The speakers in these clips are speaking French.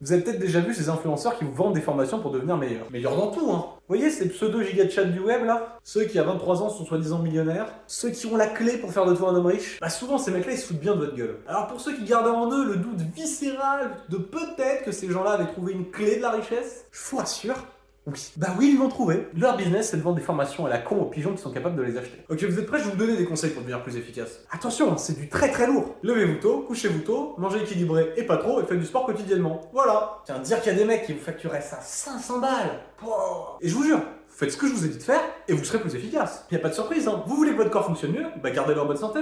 Vous avez peut-être déjà vu ces influenceurs qui vous vendent des formations pour devenir meilleurs. Meilleurs dans tout, hein. Vous voyez ces pseudo-giga de chat du web là? Ceux qui à 23 ans sont soi-disant millionnaires? Ceux qui ont la clé pour faire de toi un homme riche? Bah souvent ces mecs-là ils se foutent bien de votre gueule. Alors pour ceux qui gardent en eux le doute viscéral de peut-être que ces gens-là avaient trouvé une clé de la richesse, je vous rassure, oui. Bah oui, ils l'ont trouvé. Leur business, c'est de vendre des formations à la con aux pigeons qui sont capables de les acheter. Ok, vous êtes prêts? Je vais vous donner des conseils pour devenir plus efficace. Attention, c'est du très très lourd. Levez-vous tôt, couchez-vous tôt, mangez équilibré et pas trop, et faites du sport quotidiennement. Voilà. Tiens, dire qu'il y a des mecs qui vous facturaient ça 500 balles. Pouah. Et je vous jure, vous faites ce que je vous ai dit de faire, et vous serez plus efficace. Y a pas de surprise, hein. Vous voulez que votre corps fonctionne mieux? Bah gardez-le en bonne santé.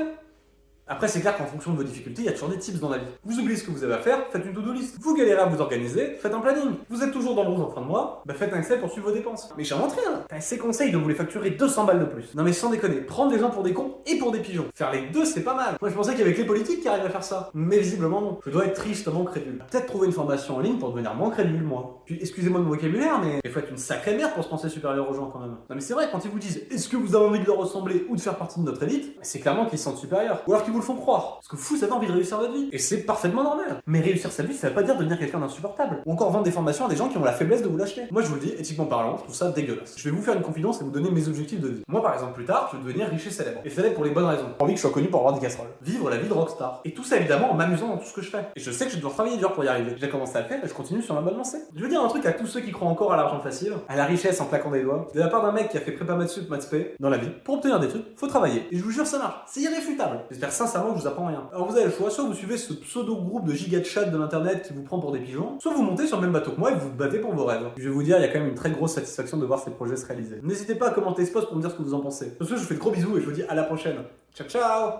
Après, c'est clair qu'en fonction de vos difficultés, il y a toujours des tips dans la vie. Vous oubliez ce que vous avez à faire, faites une to-do list. Vous galérez à vous organiser, faites un planning. Vous êtes toujours dans le rouge en fin de mois, bah faites un Excel pour suivre vos dépenses. Mais j'invente rien. Ces conseils de vous les facturer 200 balles de plus. Non mais sans déconner, prendre les gens pour des cons et pour des pigeons. Faire les deux, c'est pas mal. Moi, je pensais qu'il y avait que les politiques qui arrivaient à faire ça. Mais visiblement non. Je dois être tristement crédule. Peut-être trouver une formation en ligne pour devenir moins crédule, moi. Puis, excusez-moi de mon vocabulaire, mais il faut être une sacrée merde pour se penser supérieur aux gens quand même. Non mais c'est vrai, quand ils vous disent est-ce que vous avez envie de leur ressembler ou de faire partie de notre élite, c'est clairement qu'ils se sentent supérieurs. Ou alors qu'ils vous le font croire. Parce que vous avez envie de réussir votre vie. Et c'est parfaitement normal. Mais réussir sa vie, ça veut pas dire devenir quelqu'un d'insupportable. Ou encore vendre des formations à des gens qui ont la faiblesse de vous l'acheter. Moi, je vous le dis, éthiquement parlant, je trouve ça dégueulasse. Je vais vous faire une confidence et vous donner mes objectifs de vie. Moi, par exemple, plus tard, je veux devenir riche et célèbre. Et célèbre pour les bonnes raisons. J'ai envie que je sois connu pour avoir des casseroles. Vivre la vie de rockstar. Et tout ça, évidemment, en m'amusant dans tout ce que je fais. Et je sais que je vais devoir travailler dur pour y arriver. J'ai commencé à le faire et je continue sur ma bonne lancée. Je veux dire un truc à tous ceux qui croient encore à l'argent facile, à la richesse en claquant des doigts. De la part d'un mec qui a fait prépa maths sup, maths spé, dans la vie, pour obtenir des trucs, faut travailler. Et je vous jure, ça marche. C'est irréfutable. J'espère sincèrement que je vous apprends rien. Alors vous avez le choix, soit vous suivez ce pseudo-groupe de giga de chat de l'internet qui vous prend pour des pigeons, soit vous montez sur le même bateau que moi et vous vous battez pour vos rêves. Je vais vous dire, il y a quand même une très grosse satisfaction de voir ces projets se réaliser. N'hésitez pas à commenter ce post pour me dire ce que vous en pensez. Sur ce, je vous fais de gros bisous et je vous dis à la prochaine. Ciao ciao!